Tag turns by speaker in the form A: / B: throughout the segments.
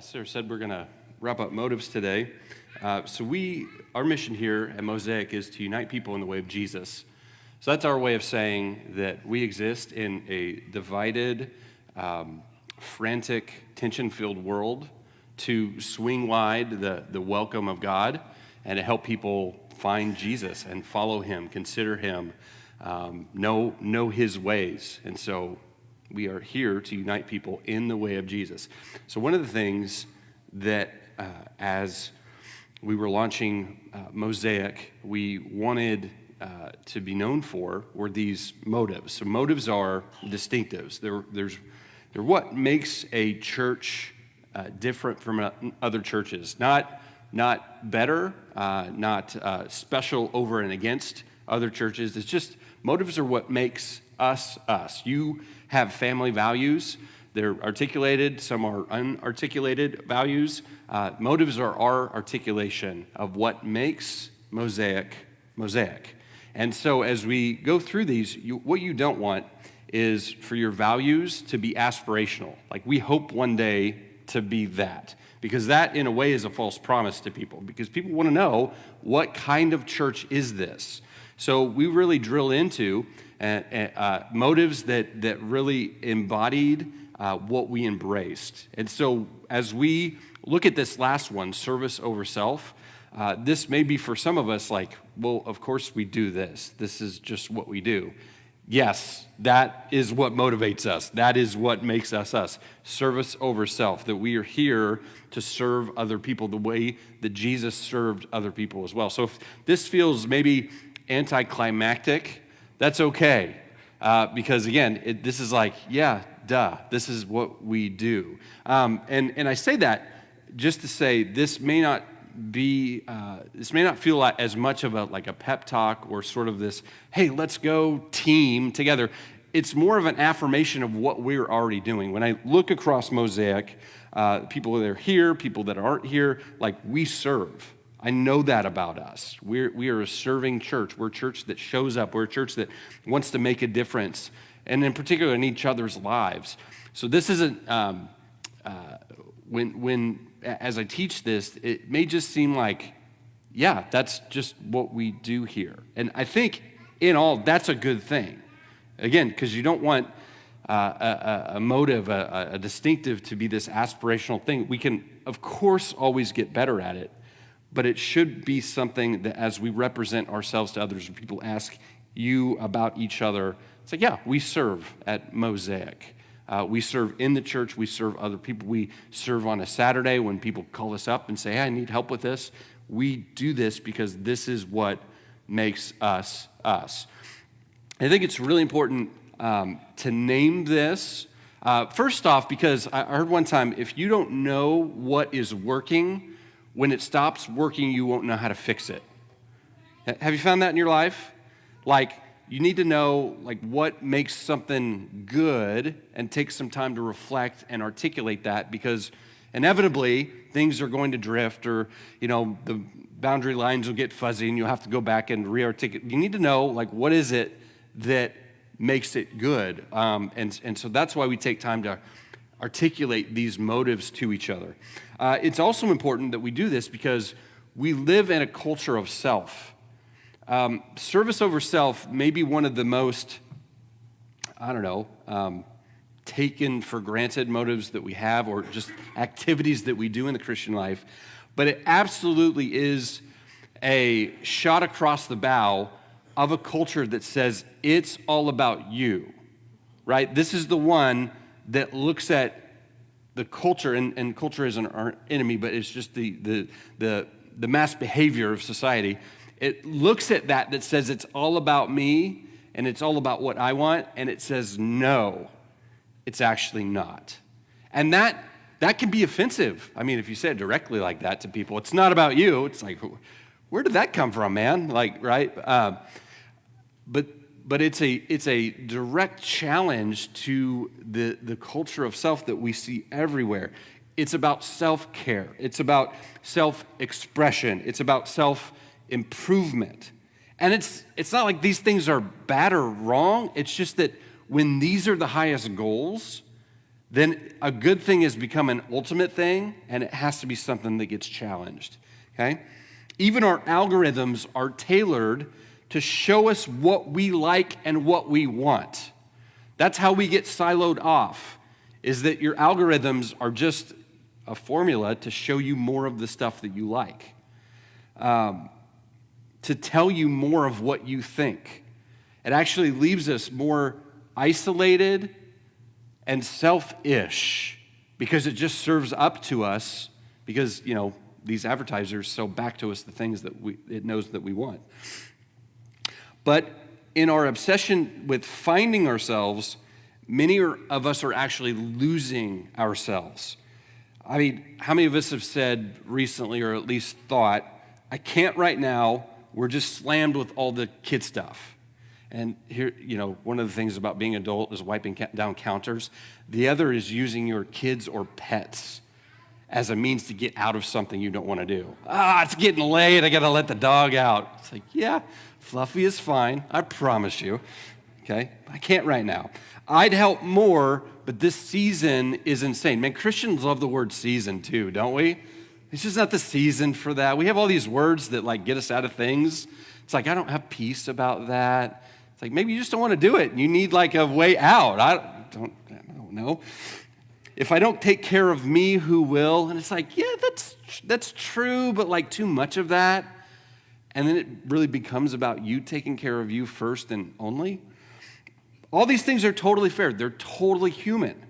A: Sarah said we're going to wrap up motives today. Our mission here at Mosaic is to unite people in the way of Jesus. So that's our way of saying that we exist in a divided, frantic, tension-filled world to swing wide the welcome of God and to help people find Jesus and follow him, consider him, know his ways. And so we are here to unite people in the way of Jesus. So one of the things that as we were launching Mosaic, we wanted to be known for were these motives. So motives are distinctives. They're what makes a church different from other churches. Not better, not special over and against other churches. It's just motives are what makes us us. You have family values. They're articulated. Some are unarticulated values. Motives are our articulation of what makes Mosaic Mosaic. And so as we go through these, what you don't want is for your values to be aspirational. Like we hope one day to be that. Because that, in a way, is a false promise to people. Because people want to know, what kind of church is this? So we really drill into motives that really embodied what we embraced. And so as we look at this last one, service over self, this may be for some of us like, well, of course we do this. This is just what we do. Yes, that is what motivates us. That is what makes us us. Service over self, that we are here to serve other people the way that Jesus served other people as well. So if this feels maybe anticlimactic, that's okay. Because again, this is like, yeah, duh, this is what we do. And I say that just to say this may not feel like as much of a pep talk or sort of this, hey, let's go team together. It's more of an affirmation of what we're already doing. When I look across Mosaic, people that are here, people that aren't here, like we serve. I know that about us. We are a serving church. We're a church that shows up. We're a church that wants to make a difference, and in particular in each other's lives. So this isn't, as I teach this, it may just seem like, yeah, that's just what we do here. And I think in all, that's a good thing. Again, because you don't want a motive, a distinctive to be this aspirational thing. We can, of course, always get better at it, but it should be something that as we represent ourselves to others, when people ask you about each other, it's like, yeah, we serve at Mosaic. We serve in the church. We serve other people. We serve on a Saturday when people call us up and say, hey, I need help with this. We do this because this is what makes us us. I think it's really important to name this. First off, because I heard one time, if you don't know what is working, when it stops working, you won't know how to fix it. Have you found that in your life? Like, you need to know what makes something good and take some time to reflect and articulate that, because inevitably things are going to drift, or the boundary lines will get fuzzy and you'll have to go back and re-articulate. You need to know what is it that makes it good, and so that's why we take time to articulate these motives to each other. It's also important that we do this because we live in a culture of self. Service over self may be one of the most, taken for granted motives that we have, or just activities that we do in the Christian life, but it absolutely is a shot across the bow of a culture that says it's all about you, right? This is the one that looks at the culture, and culture isn't our enemy, but it's just the mass behavior of society. It looks at that says it's all about me and it's all about what I want, and it says no, it's actually not. And that can be offensive. I mean, if you say it directly like that to people, it's not about you. It's like, where did that come from, man? Right? But it's a direct challenge to the culture of self that we see everywhere. It's about self-care. It's about self-expression. It's about self-improvement. And it's not like these things are bad or wrong. It's just that when these are the highest goals, then a good thing has become an ultimate thing, and it has to be something that gets challenged, okay? Even our algorithms are tailored to show us what we like and what we want. That's how we get siloed off, is that your algorithms are just a formula to show you more of the stuff that you like, to tell you more of what you think. It actually leaves us more isolated and selfish because it just serves up to us because, these advertisers sell back to us the things that it knows that we want. But in our obsession with finding ourselves, many of us are actually losing ourselves. I mean, how many of us have said recently, or at least thought, I can't right now, we're just slammed with all the kid stuff. And here, one of the things about being an adult is wiping down counters. The other is using your kids or pets as a means to get out of something you don't want to do. It's getting late, I gotta let the dog out. It's like, yeah, Fluffy is fine, I promise you. Okay, I can't right now. I'd help more, but this season is insane. Man, Christians love the word season too, don't we? It's just not the season for that. We have all these words that get us out of things. It's like, I don't have peace about that. It's like, maybe you just don't want to do it. You need a way out. I don't know. If I don't take care of me, who will? And it's like, yeah, that's true, but too much of that. And then it really becomes about you taking care of you first and only. All these things are totally fair. They're totally human.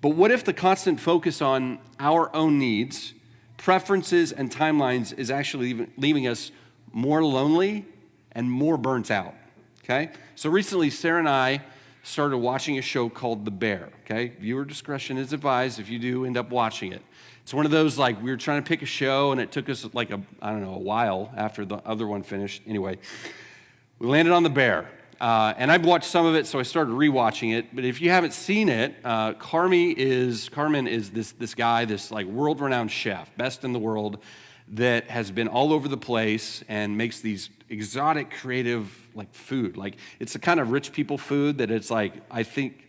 A: But what if the constant focus on our own needs, preferences, and timelines is actually leaving us more lonely and more burnt out, okay? So recently, Sarah and I started watching a show called The Bear, okay? Viewer discretion is advised if you do end up watching it. It's one of those, we were trying to pick a show, and it took us, a while after the other one finished. Anyway, we landed on The Bear. And I've watched some of it, so I started rewatching it. But if you haven't seen it, Carmen is this guy, this world-renowned chef, best in the world, that has been all over the place and makes these exotic, creative food. It's the kind of rich people food that it's I think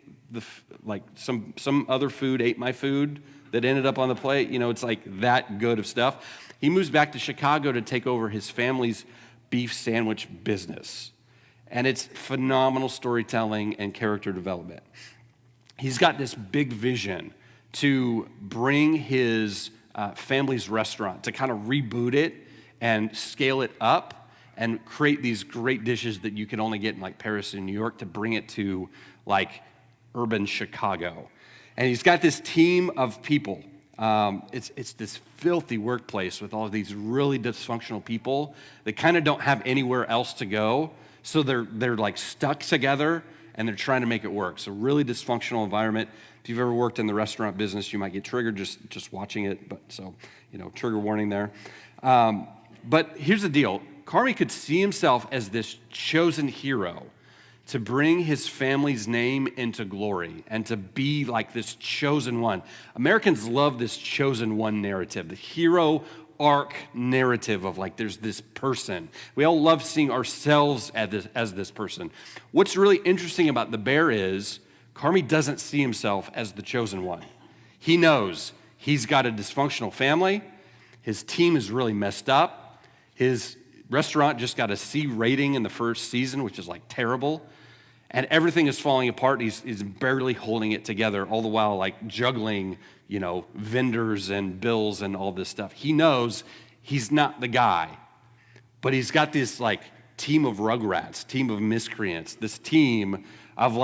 A: some other food ate my food that ended up on the plate. It's that good of stuff. He moves back to Chicago to take over his family's beef sandwich business. And it's phenomenal storytelling and character development. He's got this big vision to bring his family's restaurant, to kind of reboot it and scale it up and create these great dishes that you can only get in Paris and New York, to bring it to urban Chicago. And he's got this team of people. It's this filthy workplace with all of these really dysfunctional people that kind of don't have anywhere else to go. So they're stuck together, and they're trying to make it work. So really dysfunctional environment. If you've ever worked in the restaurant business, you might get triggered just watching it. But trigger warning there. But here's the deal. Carmi could see himself as this chosen hero to bring his family's name into glory and to be this chosen one. Americans love this chosen one narrative, the hero arc narrative of there's this person. We all love seeing ourselves as this person. What's really interesting about The Bear is Carmi doesn't see himself as the chosen one. He knows he's got a dysfunctional family. His team is really messed up. His restaurant just got a C rating in the first season, which is terrible. And everything is falling apart. He's barely holding it together, all the while juggling, vendors and bills and all this stuff. He knows he's not the guy, but he's got this team of rugrats, team of miscreants, this team of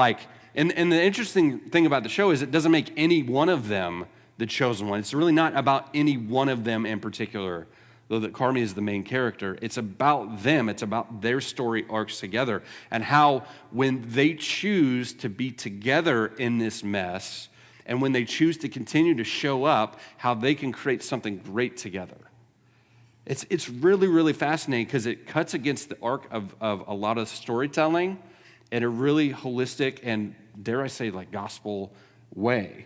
A: and the interesting thing about the show is it doesn't make any one of them the chosen one. It's really not about any one of them in particular, though that Carmi is the main character. It's about them. It's about their story arcs together and how when they choose to be together in this mess and when they choose to continue to show up, how they can create something great together. It's really, really fascinating because it cuts against the arc of a lot of storytelling in a really holistic and, dare I say, gospel way.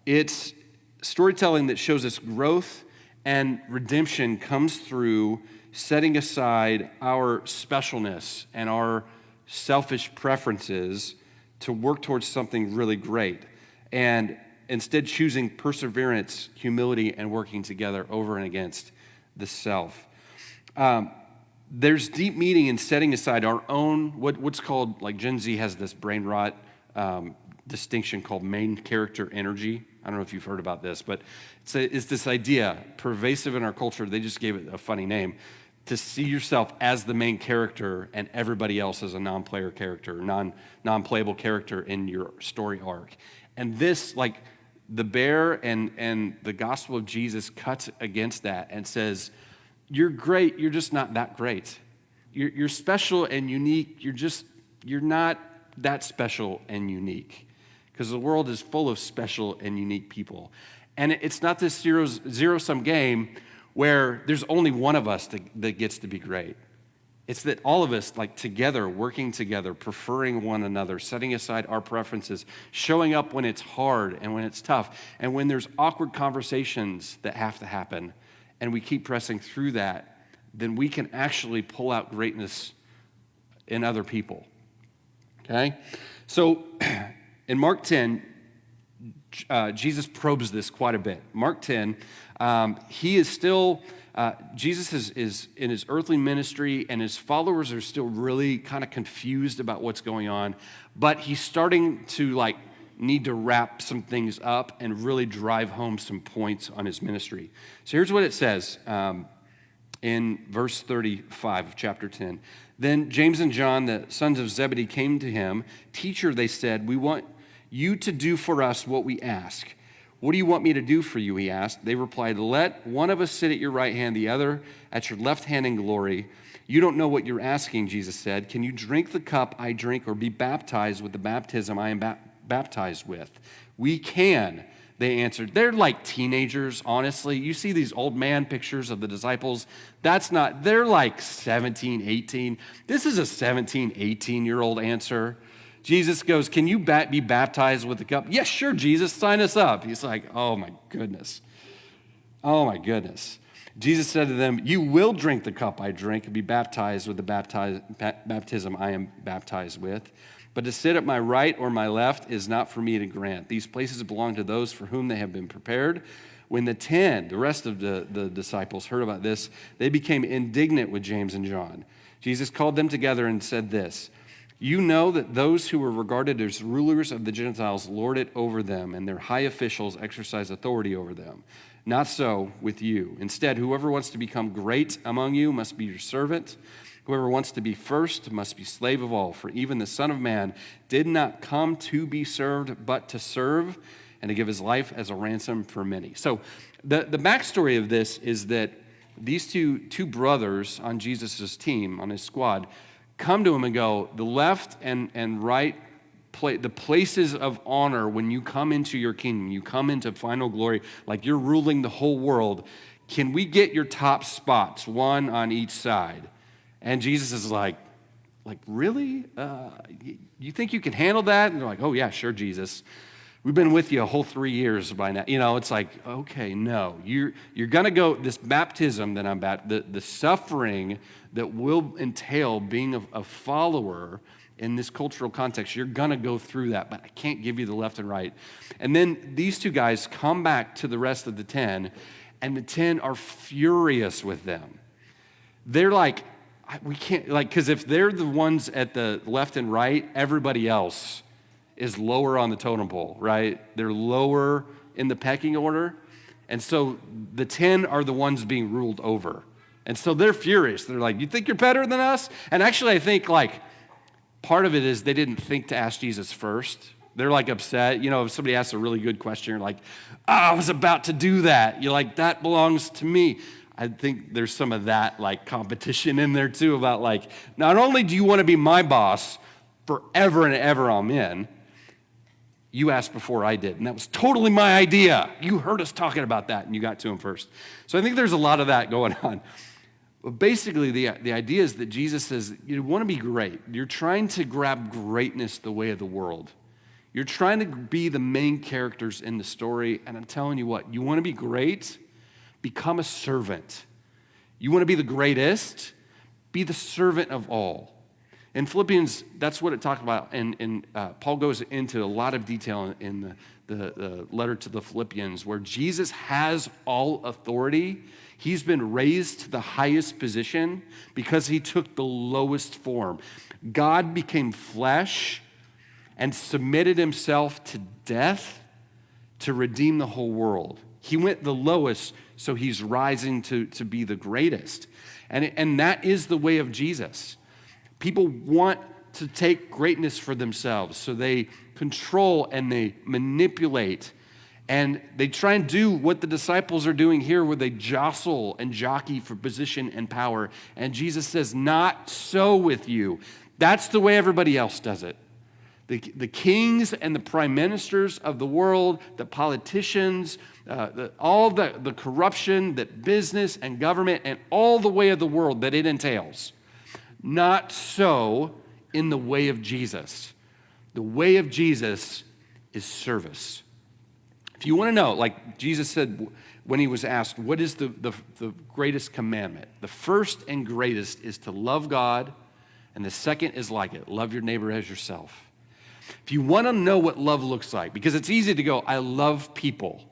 A: It's storytelling that shows us growth and redemption comes through setting aside our specialness and our selfish preferences to work towards something really great. and instead choosing perseverance, humility, and working together over and against the self. There's deep meaning in setting aside our own, what's called, like Gen Z has this brain rot distinction called main character energy. I don't know if you've heard about this, but it's this idea, pervasive in our culture, they just gave it a funny name, to see yourself as the main character and everybody else as a non-player character, non-playable character in your story arc. And this, like, the bear and the gospel of Jesus cuts against that and says, you're great, you're just not that great. You're special and unique, you're not that special and unique. Because the world is full of special and unique people. And it's not this zero-sum game where there's only one of us that gets to be great. It's that all of us, like together, working together, preferring one another, setting aside our preferences, showing up when it's hard and when it's tough, and when there's awkward conversations that have to happen, and we keep pressing through that, then we can actually pull out greatness in other people. Okay? So, in Mark 10, Jesus probes this quite a bit. Mark 10, he is still, Jesus is in his earthly ministry, and his followers are still really kind of confused about what's going on, but he's starting to need to wrap some things up and really drive home some points on his ministry. So here's what it says in verse 35 of chapter 10. Then James and John, the sons of Zebedee, came to him. Teacher, they said, we want you to do for us what we ask. What do you want me to do for you, he asked. They replied, let one of us sit at your right hand, the other at your left hand in glory. You don't know what you're asking, Jesus said. Can you drink the cup I drink or be baptized with the baptism I am baptized with? We can, they answered. They're like teenagers, honestly. You see these old man pictures of the disciples. They're like 17, 18. This is a 17, 18-year-old answer. Jesus goes, can you be baptized with the cup? Yes, sure, Jesus, sign us up. He's like, oh my goodness. Oh my goodness. Jesus said to them, you will drink the cup I drink and be baptized with the baptism I am baptized with. But to sit at my right or my left is not for me to grant. These places belong to those for whom they have been prepared. When the rest of the disciples heard about this, they became indignant with James and John. Jesus called them together and said this, you know that those who were regarded as rulers of the Gentiles lord it over them, and their high officials exercise authority over them. Not so with you. Instead, whoever wants to become great among you must be your servant. Whoever wants to be first must be slave of all. For even the Son of Man did not come to be served, but to serve and to give his life as a ransom for many. So the backstory of this is that these two brothers on Jesus' team, on his squad, come to him and go, the left and right, the places of honor when you come into your kingdom, you come into final glory, like you're ruling the whole world, can we get your top spots, one on each side? And Jesus is like, really? You think you can handle that? And they're like, oh yeah, sure, Jesus. We've been with you a whole 3 years by now. It's like, okay, no. You're going to go, this baptism that I'm the suffering that will entail being a follower in this cultural context, you're going to go through that, but I can't give you the left and right. And then these two guys come back to the rest of the 10, and the 10 are furious with them. They're like, we can't, because if they're the ones at the left and right, everybody else is lower on the totem pole, right? They're lower in the pecking order. And so the 10 are the ones being ruled over. And so they're furious. They're like, you think you're better than us? And actually, I think part of it is they didn't think to ask Jesus first. They're upset. If somebody asks a really good question, you're like, I was about to do that. You're like, that belongs to me. I think there's some of that competition in there too about not only do you want to be my boss forever and ever, amen, you asked before I did, and that was totally my idea. You heard us talking about that, and you got to him first. So I think there's a lot of that going on. But basically, the idea is that Jesus says, you want to be great. You're trying to grab greatness the way of the world. You're trying to be the main characters in the story, and I'm telling you what, you want to be great? Become a servant. You want to be the greatest? Be the servant of all. In Philippians, that's what it talked about, and Paul goes into a lot of detail in the letter to the Philippians, where Jesus has all authority. He's been raised to the highest position because he took the lowest form. God became flesh and submitted himself to death to redeem the whole world. He went the lowest, so he's rising to be the greatest. And that is the way of Jesus. People want to take greatness for themselves, so they control and they manipulate, and they try and do what the disciples are doing here, where they jostle and jockey for position and power. And Jesus says, not so with you. That's the way everybody else does it. The kings and the prime ministers of the world, the politicians, all the corruption that business and government and all the way of the world that it entails. Not so in the way of Jesus. The way of Jesus is service. If you want to know, like Jesus said when he was asked, what is the greatest commandment? The first and greatest is to love God, and the second is like it, love your neighbor as yourself. If you want to know what love looks like, because it's easy to go, I love people.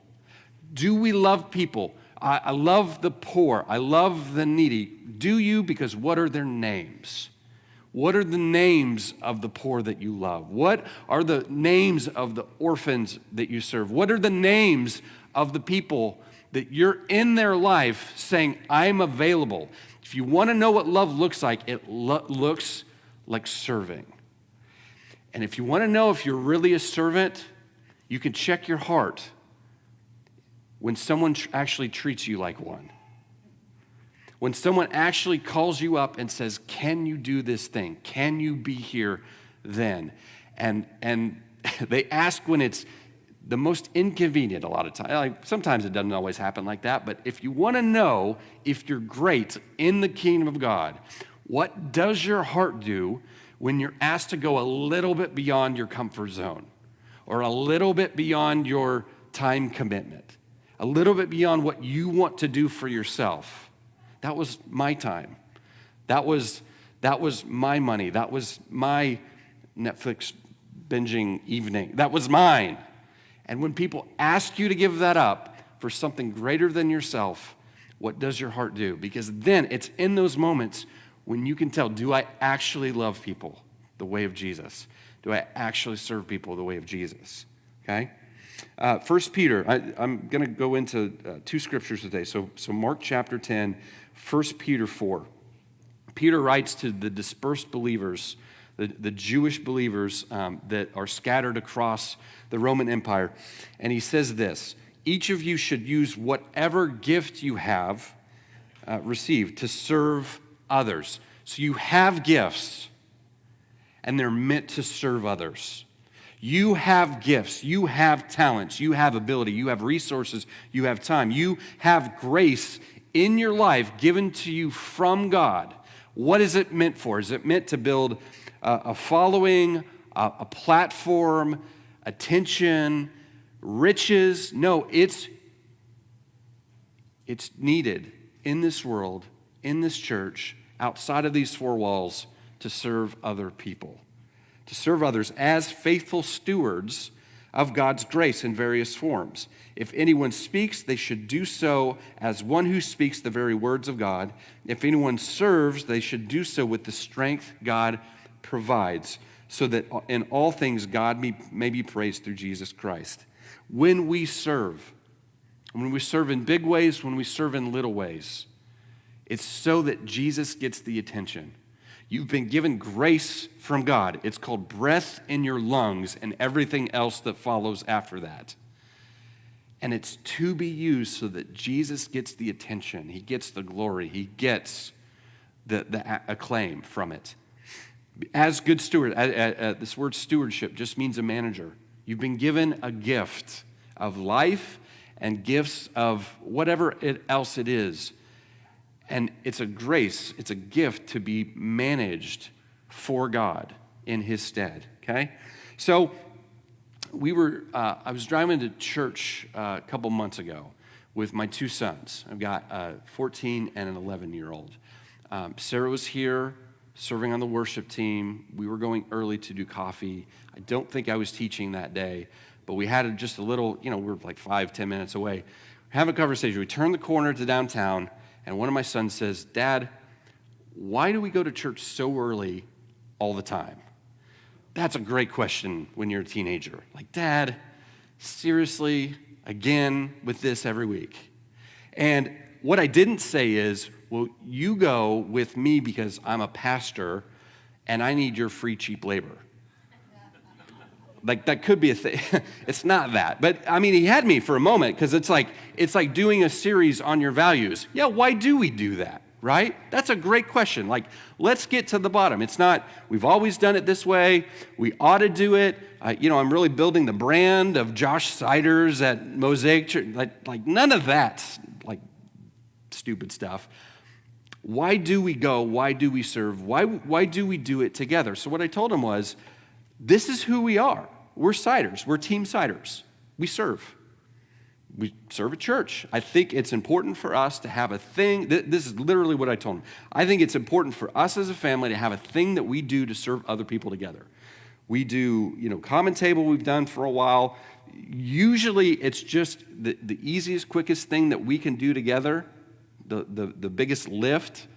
A: Do we love people? I love the poor. I love the needy. Do you? Because what are their names? What are the names of the poor that you love? What are the names of the orphans that you serve? What are the names of the people that you're in their life saying, I'm available? If you want to know what love looks like, it looks like serving. And if you want to know if you're really a servant, you can check your heart when someone actually treats you like one. When someone actually calls you up and says, can you do this thing? Can you be here then? And they ask when it's the most inconvenient a lot of times. Like, sometimes it doesn't always happen like that, but if you want to know if you're great in the kingdom of God, what does your heart do when you're asked to go a little bit beyond your comfort zone, or a little bit beyond your time commitment, a little bit beyond what you want to do for yourself? That was my time. That was my money. That was my Netflix binging evening. That was mine. And when people ask you to give that up for something greater than yourself, what does your heart do? Because then it's in those moments when you can tell, do I actually love people the way of Jesus? Do I actually serve people the way of Jesus? Okay? 1 Peter, I'm going to go into two scriptures today. So Mark chapter 10, 1 Peter 4. Peter writes to the dispersed believers, the Jewish believers that are scattered across the Roman Empire. And he says this, each of you should use whatever gift you have received to serve others. So you have gifts, and they're meant to serve others. You have gifts, you have talents, you have ability, you have resources, you have time, you have grace in your life given to you from God. What is it meant for? Is it meant to build a following, a platform, attention, riches? No, it's needed in this world, in this church, outside of these four walls, to serve other people, to serve others as faithful stewards of God's grace in various forms. If anyone speaks, they should do so as one who speaks the very words of God. If anyone serves, they should do so with the strength God provides, so that in all things God may be praised through Jesus Christ. When we serve in big ways, when we serve in little ways, it's so that Jesus gets the attention. You've been given grace from God. It's called breath in your lungs and everything else that follows after that. And it's to be used so that Jesus gets the attention. He gets the glory. He gets the acclaim from it. As good steward, this word stewardship just means a manager. You've been given a gift of life and gifts of whatever else it is. And it's a grace, it's a gift to be managed for God in his stead, okay? So I was driving to church a couple months ago with my two sons. I've got a 14 and an 11-year-old. Sarah was here, serving on the worship team. We were going early to do coffee. I don't think I was teaching that day, but we had just a little, we were like 5-10 minutes away. We're having a conversation. We turn the corner to downtown, and one of my sons says, "Dad, why do we go to church so early all the time?" That's a great question when you're a teenager. Like, "Dad, seriously, again with this every week?" And what I didn't say is, "Well, you go with me because I'm a pastor and I need your free, cheap labor." Like, that could be a thing. It's not that. But, I mean, he had me for a moment because it's like doing a series on your values. Yeah, why do we do that, right? That's a great question. Like, let's get to the bottom. It's not, we've always done it this way. We ought to do it. I'm really building the brand of Josh Siders at Mosaic Church. Like none of that, like, stupid stuff. Why do we go? Why do we serve? Why do we do it together? So what I told him was, this is who we are. We're Siders. We're Team Siders. We serve. We serve at church. I think it's important for us to have a thing. This is literally what I told him. I think it's important for us as a family to have a thing that we do to serve other people together. We do, common table we've done for a while. Usually it's just the easiest, quickest thing that we can do together. The biggest lift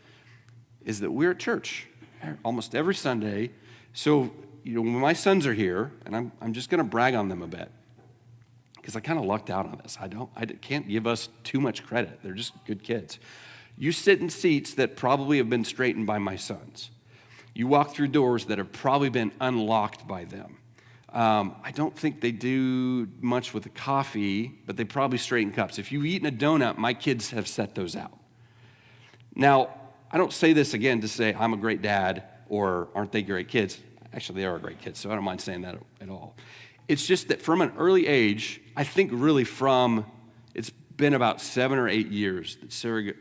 A: is that we're at church almost every Sunday. So, when my sons are here, and I'm just going to brag on them a bit, because I kind of lucked out on this. I can't give us too much credit. They're just good kids. You sit in seats that probably have been straightened by my sons. You walk through doors that have probably been unlocked by them. I don't think they do much with the coffee, but they probably straighten cups. If you've eaten a donut, my kids have set those out. Now, I don't say this again to say I'm a great dad or aren't they great kids. Actually, they are great kids, so I don't mind saying that at all. It's just that from an early age, I think really it's been about 7 or 8 years that Sarah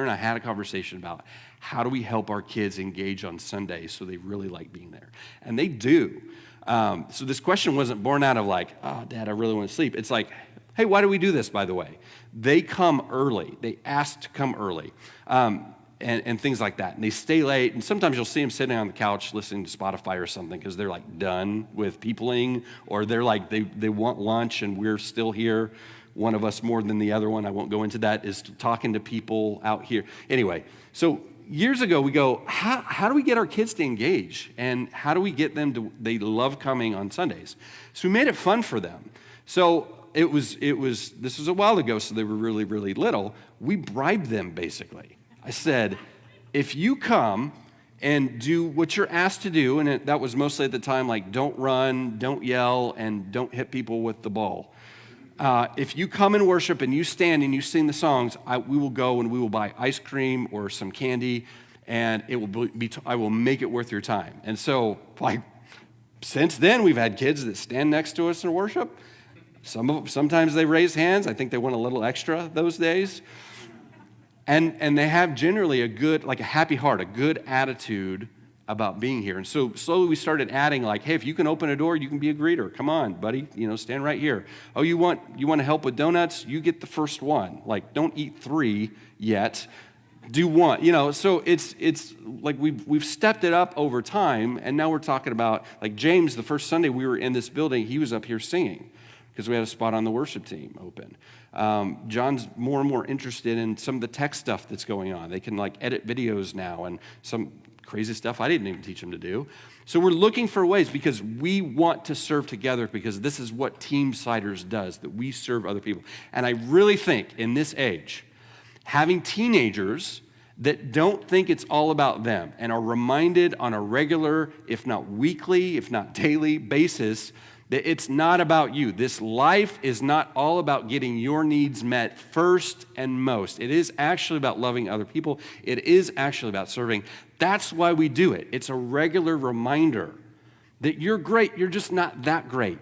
A: and I had a conversation about how do we help our kids engage on Sunday so they really like being there. And they do. So this question wasn't born out of like, "Oh, Dad, I really want to sleep." It's like, "Hey, why do we do this, by the way?" They come early. They ask to come early. And things like that. And they stay late, and sometimes you'll see them sitting on the couch listening to Spotify or something because they're like done with peopling, or they're like, they want lunch and we're still here. One of us more than the other one, I won't go into that, is talking to people out here. Anyway, so years ago we go, how do we get our kids to engage? And how do we get them they love coming on Sundays? So we made it fun for them. So this was a while ago, so they were really, really little. We bribed them basically. I said, if you come and do what you're asked to do, and that was mostly at the time like don't run, don't yell, and don't hit people with the ball. If you come and worship and you stand and you sing the songs, we will go and we will buy ice cream or some candy, and it will I will make it worth your time. And so, since then, we've had kids that stand next to us in worship. Sometimes they raise hands. I think they want a little extra those days. And they have generally a happy heart, a good attitude about being here. And so slowly we started adding hey, if you can open a door, you can be a greeter. Come on, buddy, stand right here. Oh, you want to help with donuts? You get the first one. Don't eat 3 yet. Do 1. So it's like we've stepped it up over time, and now we're talking about James. The first Sunday we were in this building, he was up here singing because we had a spot on the worship team open. John's more and more interested in some of the tech stuff that's going on. They can edit videos now and some crazy stuff I didn't even teach him to do. So we're looking for ways because we want to serve together because this is what Team Siders does, that we serve other people. And I really think in this age, having teenagers that don't think it's all about them and are reminded on a regular, if not weekly, if not daily basis, that it's not about you. This life is not all about getting your needs met first and most. It is actually about loving other people. It is actually about serving. That's why we do it. It's a regular reminder that you're great. You're just not that great.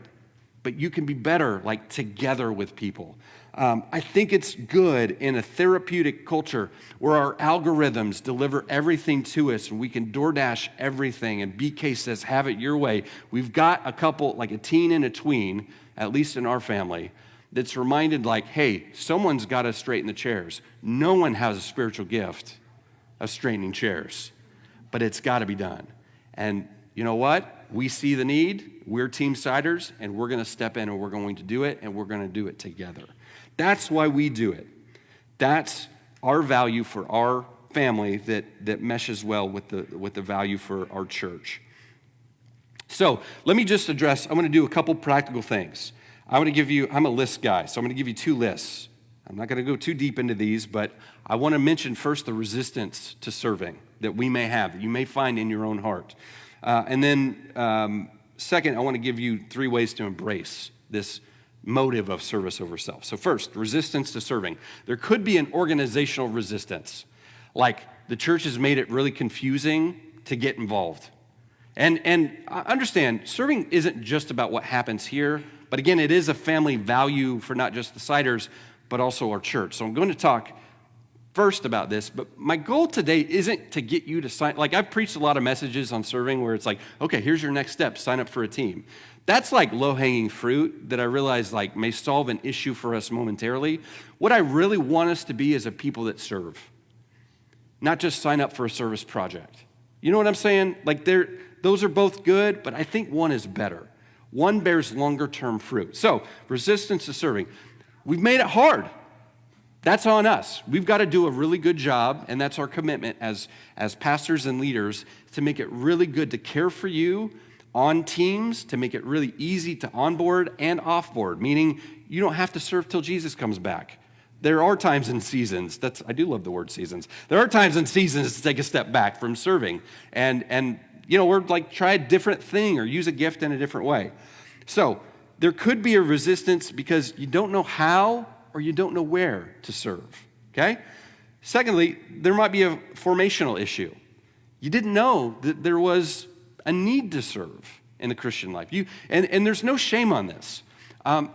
A: But you can be better, together with people. I think it's good in a therapeutic culture where our algorithms deliver everything to us and we can DoorDash everything and BK says, have it your way. We've got a couple, a teen and a tween, at least in our family, that's reminded hey, someone's got to straighten the chairs. No one has a spiritual gift of straightening chairs. but it's got to be done. And you know what? We see the need. We're team siders, and we're going to step in, and we're going to do it, and we're going to do it together. That's why we do it. That's our value for our family that meshes well with the value for our church. So let me just address, I'm going to do a couple practical things. I'm a list guy, so I'm going to give you 2 lists. I'm not going to go too deep into these, but I want to mention first the resistance to serving that we may have, that you may find in your own heart. And then second, I want to give you 3 ways to embrace this motive of service over self. So first, resistance to serving. There could be an organizational resistance, like the church has made it really confusing to get involved. And understand, serving isn't just about what happens here, but again, it is a family value for not just the Siders, but also our church. So I'm going to talk first about this, but my goal today isn't to get you to sign. Like, I've preached a lot of messages on serving where it's like, okay, here's your next step, sign up for a team. That's like low-hanging fruit that I realize like may solve an issue for us momentarily. What I really want us to be is a people that serve, not just sign up for a service project. You know what I'm saying? Like, those are both good, but I think one is better. One bears longer-term fruit. So, resistance to serving. We've made it hard. That's on us. We've got to do a really good job, and that's our commitment as pastors and leaders, to make it really good to care for you on teams, to make it really easy to onboard and offboard, meaning you don't have to serve till Jesus comes back. There are times and seasons, I do love the word seasons. There are times and seasons to take a step back from serving. And we're like, try a different thing or use a gift in a different way. So there could be a resistance because you don't know how or you don't know where to serve, okay? Secondly, there might be a formational issue. You didn't know that there was a need to serve in the Christian life. And there's no shame on this.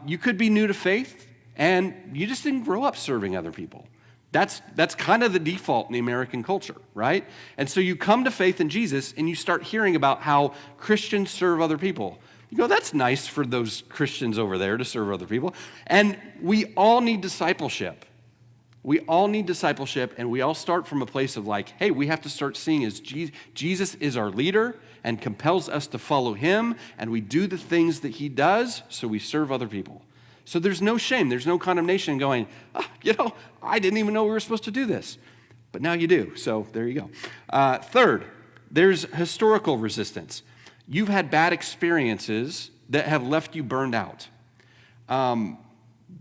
A: You could be new to faith, and you just didn't grow up serving other people. That's kind of the default in the American culture, right? And so you come to faith in Jesus, and you start hearing about how Christians serve other people. You go, that's nice for those Christians over there to serve other people. And we all need discipleship. We all need discipleship, and we all start from a place of like, hey, we have to start seeing as Jesus is our leader and compels us to follow him, and we do the things that he does, so we serve other people. So there's no shame, there's no condemnation going, I didn't even know we were supposed to do this. But now you do, so there you go. Third, there's historical resistance. You've had bad experiences that have left you burned out.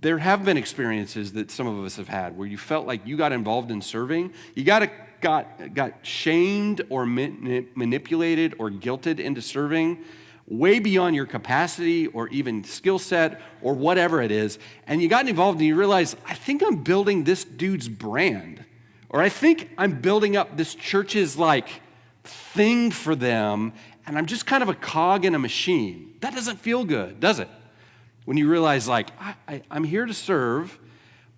A: There have been experiences that some of us have had where you felt like you got involved in serving. You got shamed or manipulated or guilted into serving way beyond your capacity or even skill set or whatever it is. And you got involved and you realized, I think I'm building this dude's brand. Or I think I'm building up this church's like thing for them. And I'm just kind of a cog in a machine. That doesn't feel good, does it? When you realize, like, I'm here to serve,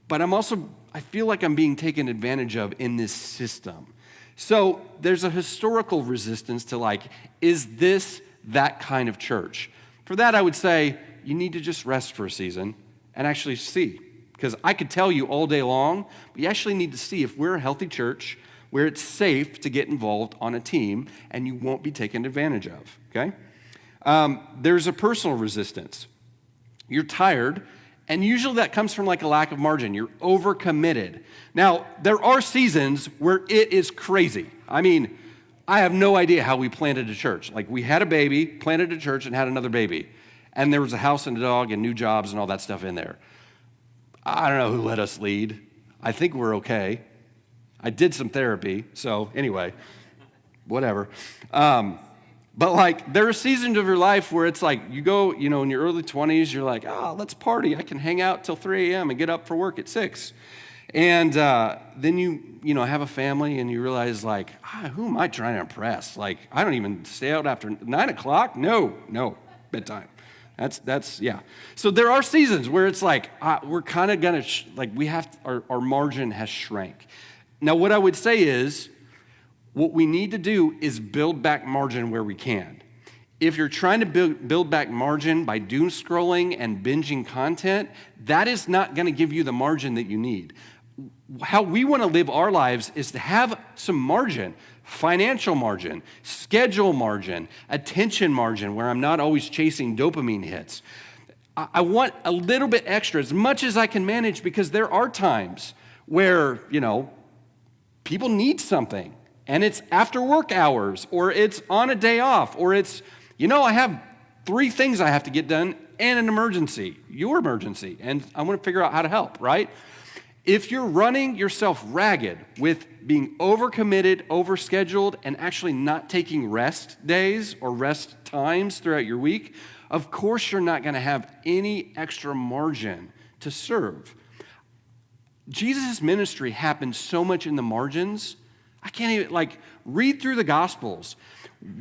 A: but I feel like I'm being taken advantage of in this system. So there's a historical resistance to, like, is this that kind of church? For that, I would say you need to just rest for a season and actually see. Because I could tell you all day long, but you actually need to see if we're a healthy church where it's safe to get involved on a team and you won't be taken advantage of, okay? There's a personal resistance. You're tired, and usually that comes from like a lack of margin. You're overcommitted. Now, there are seasons where it is crazy. I mean, I have no idea how we planted a church. Like, we had a baby, planted a church, and had another baby. And there was a house and a dog and new jobs and all that stuff in there. I don't know who let us lead. I think we're okay. I did some therapy, so anyway, whatever. But like, there are seasons of your life where it's like, you go, in your early 20s, you're like, let's party. I can hang out till 3 a.m. and get up for work at 6. And then you have a family and you realize like, who am I trying to impress? Like, I don't even stay out after 9 o'clock. No, bedtime. That's yeah. So there are seasons where it's like, we're kind of gonna, our margin has shrank. Now, what I would say is, what we need to do is build back margin where we can. If you're trying to build back margin by doom scrolling and binging content, that is not going to give you the margin that you need. how we want to live our lives is to have some margin, financial margin, schedule margin, attention margin, where I'm not always chasing dopamine hits. I want a little bit extra, as much as I can manage, because there are times where, people need something, and it's after work hours, or it's on a day off, or it's, I have 3 things I have to get done and an emergency, your emergency, and I want to figure out how to help, right? If you're running yourself ragged with being overcommitted, overscheduled, and actually not taking rest days or rest times throughout your week, of course you're not going to have any extra margin to serve. Jesus' ministry happened so much in the margins, I can't even, read through the Gospels.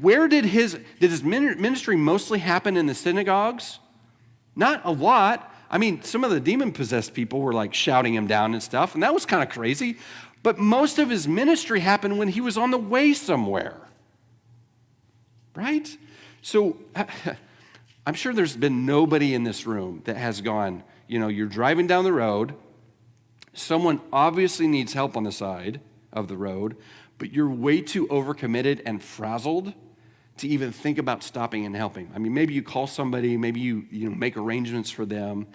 A: Where did his ministry mostly happen? In the synagogues? Not a lot. I mean, some of the demon-possessed people were shouting him down and stuff, and that was kind of crazy. But most of his ministry happened when he was on the way somewhere. Right? So I'm sure there's been nobody in this room that has gone, you're driving down the road, someone obviously needs help on the side of the road, but you're way too overcommitted and frazzled to even think about stopping and helping. I mean, maybe you call somebody, maybe you make arrangements for them.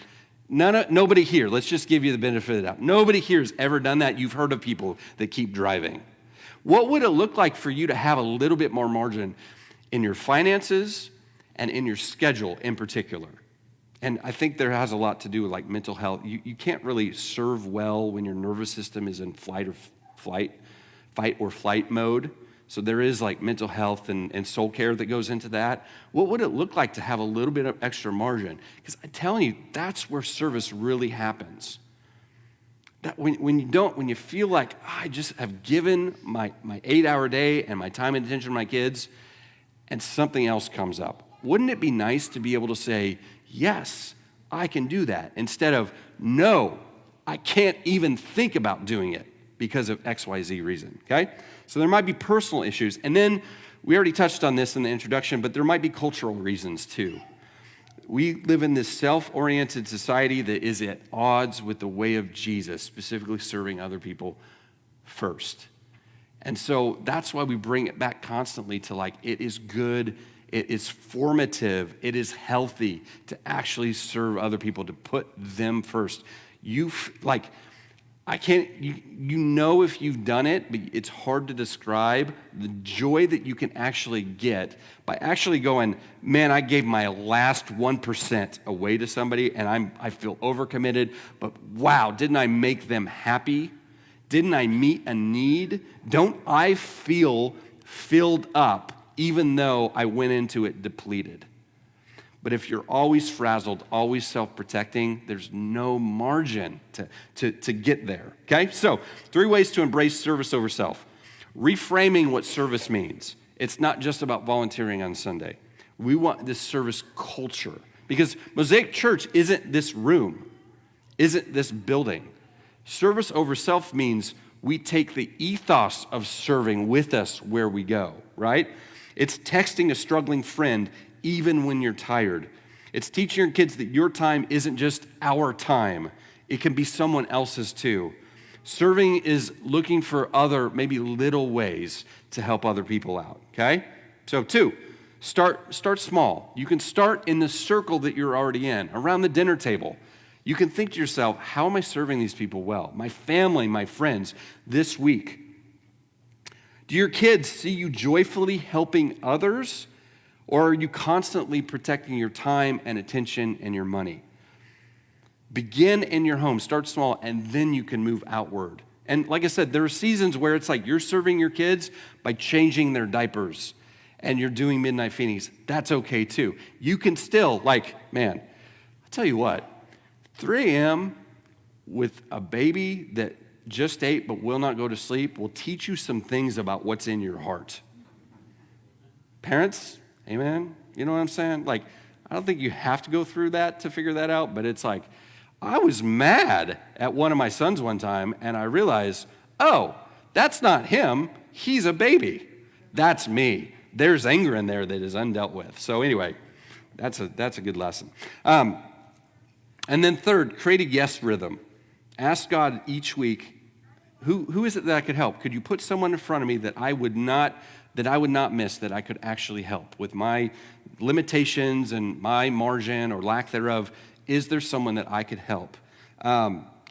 A: Nobody here, let's just give you the benefit of the doubt. Nobody here has ever done that. You've heard of people that keep driving. What would it look like for you to have a little bit more margin in your finances and in your schedule in particular? And I think there has a lot to do with mental health. You can't really serve well when your nervous system is in fight or flight mode. So there is mental health and soul care that goes into that. What would it look like to have a little bit of extra margin? Because I'm telling you, that's where service really happens. That when you feel like, I just have given my 8-hour day and my time and attention to my kids, and something else comes up. Wouldn't it be nice to be able to say, yes, I can do that, instead of, no, I can't even think about doing it because of XYZ reason, okay? So there might be personal issues. And then we already touched on this in the introduction, but there might be cultural reasons too. We live in this self-oriented society that is at odds with the way of Jesus, specifically serving other people first. And so that's why we bring it back constantly to it is good, it is formative, it is healthy to actually serve other people, to put them first. I can't, if you've done it, but it's hard to describe the joy that you can actually get by actually going, man, I gave my last 1% away to somebody and I feel overcommitted, but wow, didn't I make them happy? Didn't I meet a need? Don't I feel filled up even though I went into it depleted? But if you're always frazzled, always self-protecting, there's no margin to get there, okay? So 3 ways to embrace service over self. Reframing what service means. It's not just about volunteering on Sunday. We want this service culture, because Mosaic Church isn't this room, isn't this building. Service over self means we take the ethos of serving with us where we go, right? It's texting a struggling friend even when you're tired. It's teaching your kids that your time isn't just our time. It can be someone else's too. Serving is looking for other, maybe little ways to help other people out, okay? So 2, start small. You can start in the circle that you're already in, around the dinner table. You can think to yourself, how am I serving these people well? My family, my friends, this week. Do your kids see you joyfully helping others? Or are you constantly protecting your time and attention and your money? Begin in your home, start small, and then you can move outward. And like I said, there are seasons where it's you're serving your kids by changing their diapers and you're doing midnight feedings. That's okay too. You can still, man, I'll tell you what, 3 a.m. with a baby that just ate but will not go to sleep will teach you some things about what's in your heart. Parents, amen? You know what I'm saying? I don't think you have to go through that to figure that out, but it's I was mad at one of my sons one time, and I realized, oh, that's not him. He's a baby. That's me. There's anger in there that is undealt with. So anyway, that's a good lesson. And then 3rd, create a yes rhythm. Ask God each week, who is it that I could help? Could you put someone in front of me that I would not miss, that I could actually help with my limitations and my margin or lack thereof? Is there someone that I could help?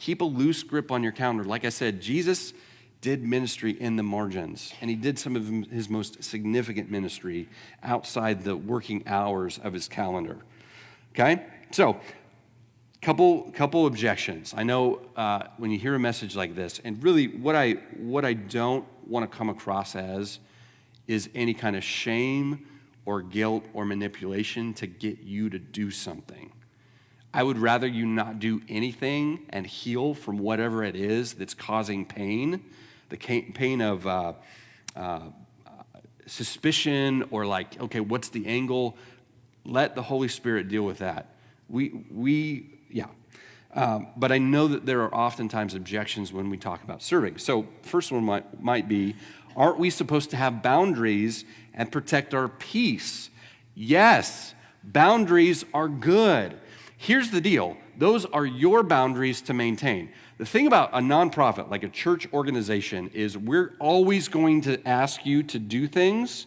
A: Keep a loose grip on your calendar. Like I said, Jesus did ministry in the margins, and he did some of his most significant ministry outside the working hours of his calendar. Okay? So, couple objections. I know when you hear a message like this, and really what I don't want to come across as is any kind of shame or guilt or manipulation to get you to do something. I would rather you not do anything and heal from whatever it is that's causing pain, the pain of suspicion or like, okay, what's the angle? Let the Holy Spirit deal with that. But I know that there are oftentimes objections when we talk about serving. So first one might be, aren't we supposed to have boundaries and protect our peace? Yes, boundaries are good. Here's the deal. Those are your boundaries to maintain. The thing about a nonprofit, like a church organization, is we're always going to ask you to do things.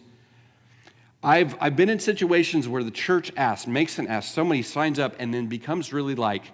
A: I've been in situations where the church makes an ask, somebody signs up and then becomes really like,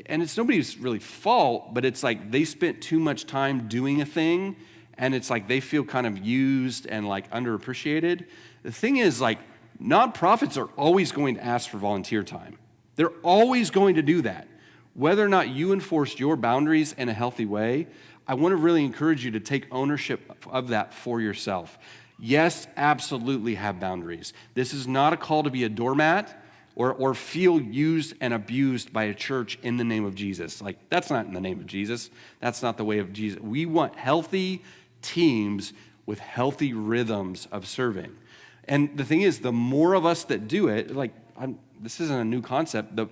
A: and it's nobody's really fault, but it's like they spent too much time doing a thing, and it's like they feel kind of used and like underappreciated. The thing is, like, nonprofits are always going to ask for volunteer time. They're always going to do that. Whether or not you enforced your boundaries in a healthy way, I want to really encourage you to take ownership of that for yourself. Yes, absolutely have boundaries. This is not a call to be a doormat or feel used and abused by a church in the name of Jesus. Like, that's not in the name of Jesus. That's not the way of Jesus. We want healthy teams with healthy rhythms of serving. And the thing is, the more of us that do it, this isn't a new concept. The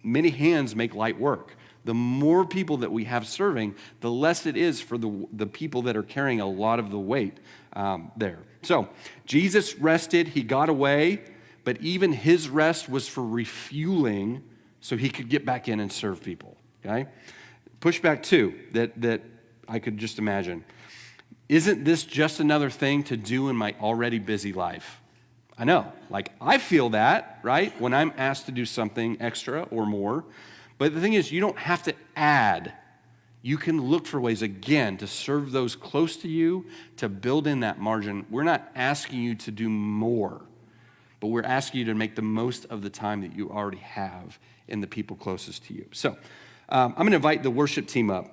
A: many hands make light work. The more people that we have serving, the less it is for the people that are carrying a lot of the weight there. So Jesus rested, he got away, but even his rest was for refueling so he could get back in and serve people, okay? Pushback 2 that I could just imagine. Isn't this just another thing to do in my already busy life? I know, like I feel that, right? When I'm asked to do something extra or more. But the thing is, you don't have to add. You can look for ways, again, to serve those close to you, to build in that margin. We're not asking you to do more, but we're asking you to make the most of the time that you already have in the people closest to you. So I'm going to invite the worship team up.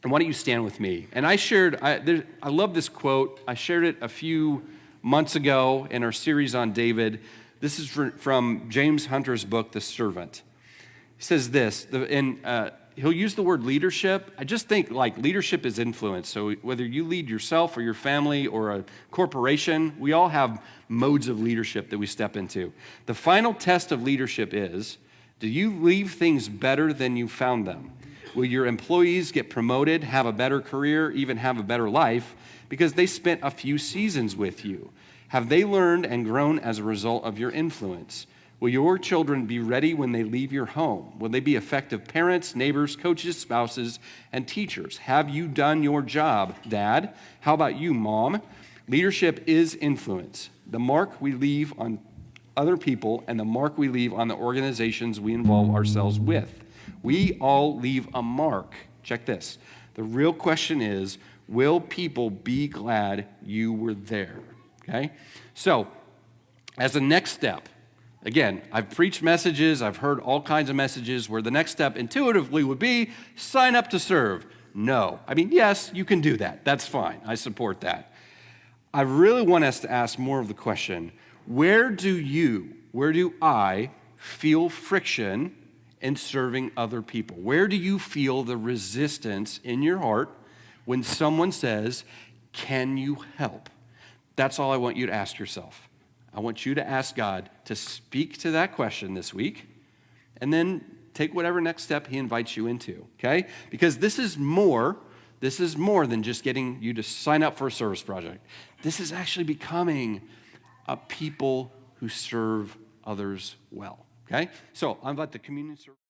A: And why don't you stand with me? And I love this quote. I shared it a few months ago in our series on David. This is from James Hunter's book, The Servant. He says this, he'll use the word leadership. I just think like leadership is influence. So whether you lead yourself or your family or a corporation, we all have modes of leadership that we step into. The final test of leadership is, do you leave things better than you found them? Will your employees get promoted, have a better career, even have a better life because they spent a few seasons with you? Have they learned and grown as a result of your influence? Will your children be ready when they leave your home? Will they be effective parents, neighbors, coaches, spouses, and teachers? Have you done your job, Dad? How about you, Mom? Leadership is influence. The mark we leave on other people and the mark we leave on the organizations we involve ourselves with. We all leave a mark. Check this. The real question is, will people be glad you were there? Okay? So, as a next step, again, I've preached messages, I've heard all kinds of messages where the next step intuitively would be sign up to serve. No. I mean, yes, you can do that. That's fine. I support that. I really want us to ask more of the question, where do I feel friction in serving other people? Where do you feel the resistance in your heart when someone says, can you help? That's all I want you to ask yourself. I want you to ask God to speak to that question this week and then take whatever next step he invites you into, okay? Because this is more than just getting you to sign up for a service project. This is actually becoming a people who serve others well, okay? So I invite the communion service.